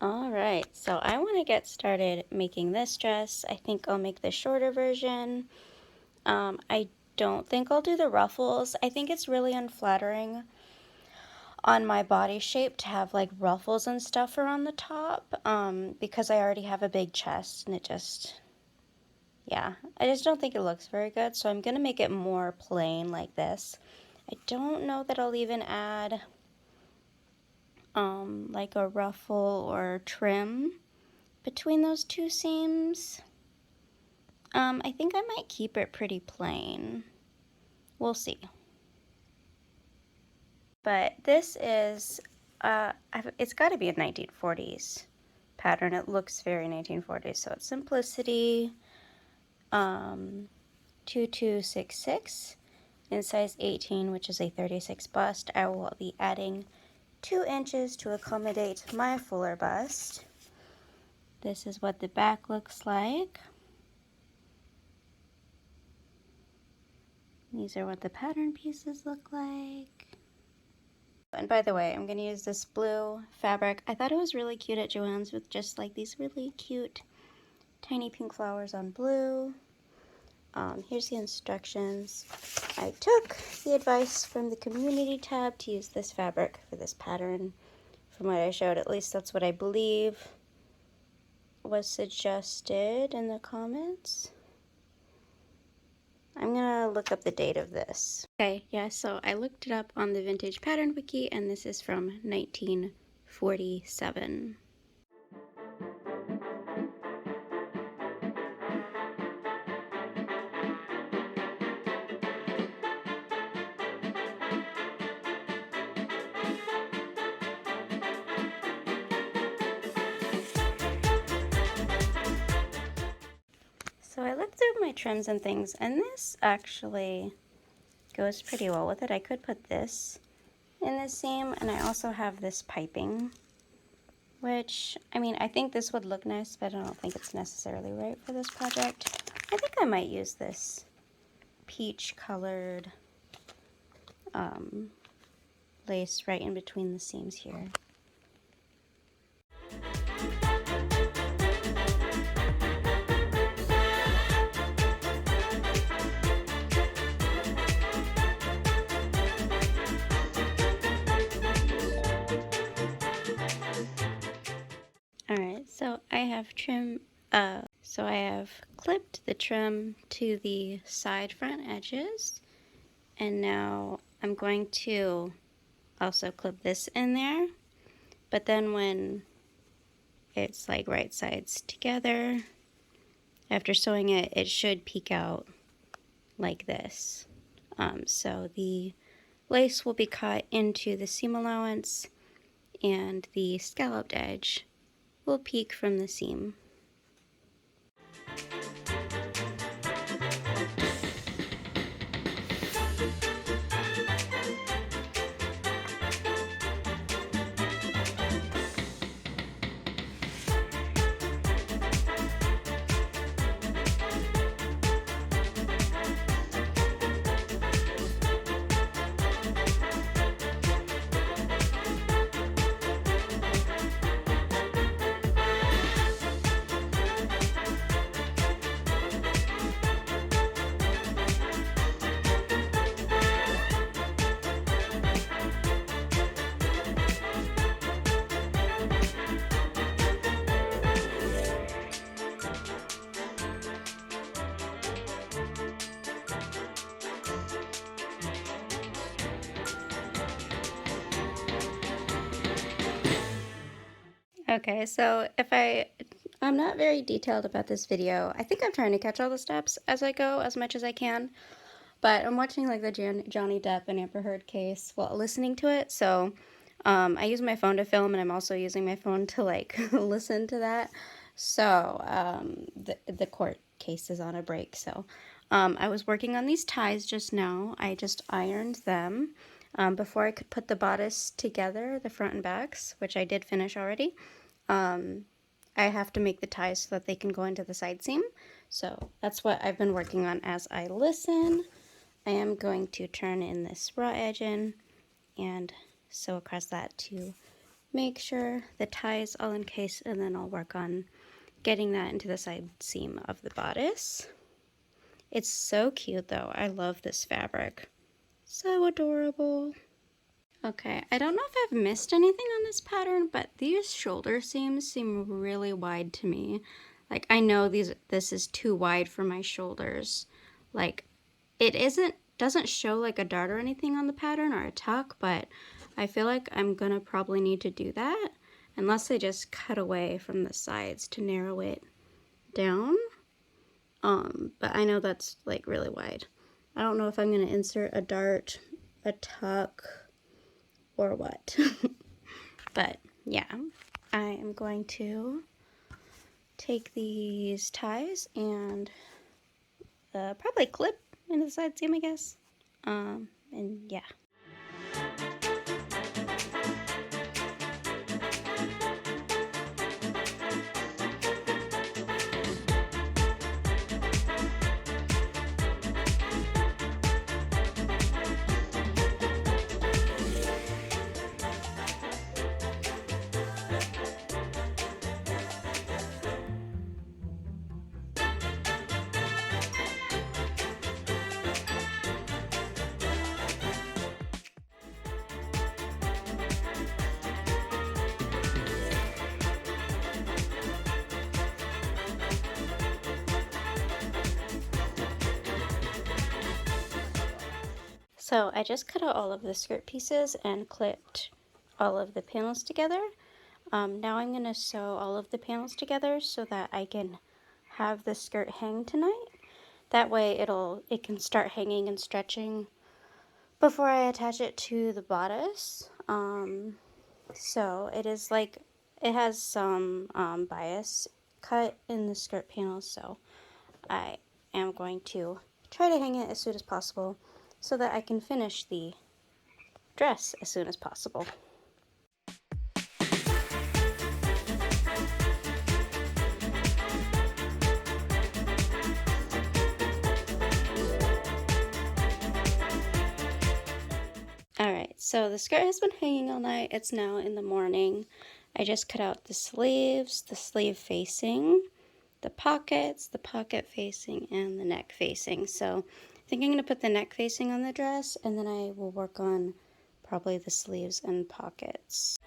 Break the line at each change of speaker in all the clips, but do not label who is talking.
Alright, so I want to get started making this dress. I think I'll make the shorter version. I don't think I'll do the ruffles. I think it's really unflattering on my body shape to have like ruffles and stuff around the top, because I already have a big chest and I just don't think it looks very good. So I'm going to make it more plain like this. I don't know that I'll even add like a ruffle or trim between those two seams. I think I might keep it pretty plain. We'll see. But this is, it's got to be a 1940s pattern. It looks very 1940s. So it's Simplicity 2266 in size 18, which is a 36 bust. I will be adding 2 inches to accommodate my fuller bust. This is what the back looks like. These are what the pattern pieces look like. And by the way, I'm going to use this blue fabric. I thought it was really cute at Joann's with just like these really cute tiny pink flowers on blue. Here's the instructions. I took the advice from the community tab to use this fabric for this pattern. From what I showed, at least that's what I believe was suggested in the comments. I'm gonna look up the date of this. Okay, yeah, so I looked it up on the Vintage Pattern Wiki, and this is from 1947. So I looked through my trims and things, and this actually goes pretty well with it. I could put this in the seam, and I also have this piping, which, I mean, I think this would look nice, but I don't think it's necessarily right for this project. I think I might use this peach colored lace right in between the seams here. Alright, so I have clipped the trim to the side front edges, and now I'm going to also clip this in there, but then when it's like right sides together, after sewing it, it should peek out like this. So the lace will be cut into the seam allowance, and the scalloped edge will peek from the seam. Okay, so I'm not very detailed about this video. I think I'm trying to catch all the steps as I go as much as I can, but I'm watching like the Johnny Depp and Amber Heard case while listening to it, so I use my phone to film, and I'm also using my phone to like listen to that. So the court case is on a break, so I was working on these ties just now. I just ironed them before I could put the bodice together, the front and backs, which I did finish already. I have to make the ties so that they can go into the side seam. So that's what I've been working on as I listen. I am going to turn in this raw edge in and sew across that to make sure the tie is all in case, and then I'll work on getting that into the side seam of the bodice. It's so cute though. I love this fabric. So adorable. Okay, I don't know if I've missed anything on this pattern, but these shoulder seams seem really wide to me. Like, I know this is too wide for my shoulders. Like, it doesn't show like a dart or anything on the pattern or a tuck, but I feel like I'm gonna probably need to do that unless I just cut away from the sides to narrow it down. But I know that's like really wide. I don't know if I'm gonna insert a dart, a tuck, or what. But yeah, I am going to take these ties and probably clip into the side seam, I guess. And yeah. So I just cut out all of the skirt pieces and clipped all of the panels together. Now I'm going to sew all of the panels together so that I can have the skirt hang tonight. That way it can start hanging and stretching before I attach it to the bodice. So it is like, it has some bias cut in the skirt panels, so I am going to try to hang it as soon as possible so that I can finish the dress as soon as possible. Alright, so the skirt has been hanging all night. It's now in the morning. I just cut out the sleeves, the sleeve facing, the pockets, the pocket facing, and the neck facing. So I think I'm going to put the neck facing on the dress, and then I will work on probably the sleeves and pockets.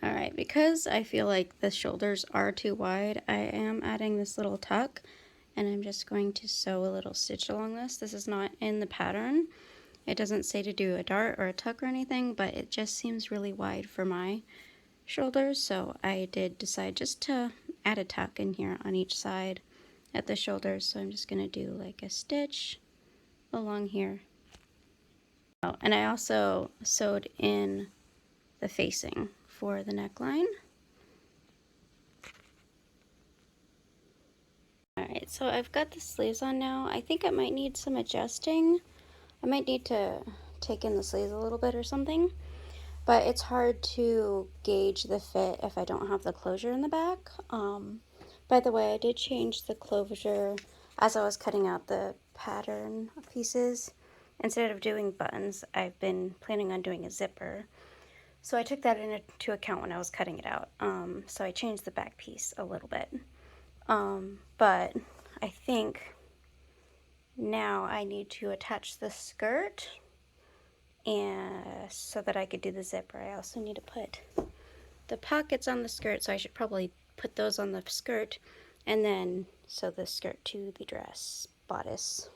Alright, because I feel like the shoulders are too wide, I am adding this little tuck, and I'm just going to sew a little stitch along this. This is not in the pattern. It doesn't say to do a dart or a tuck or anything, but it just seems really wide for my shoulders, so I did decide just to add a tuck in here on each side at the shoulders. So I'm just going to do like a stitch along here. Oh, and I also sewed in the facing for the neckline. Alright, so I've got the sleeves on now. I think it might need some adjusting. I might need to take in the sleeves a little bit or something, but it's hard to gauge the fit if I don't have the closure in the back. By the way, I did change the closure as I was cutting out the pattern pieces. Instead of doing buttons, I've been planning on doing a zipper. So I took that into account when I was cutting it out. So I changed the back piece a little bit. But I think now I need to attach the skirt, and so that I could do the zipper. I also need to put the pockets on the skirt, so I should probably put those on the skirt and then sew the skirt to the dress bodice.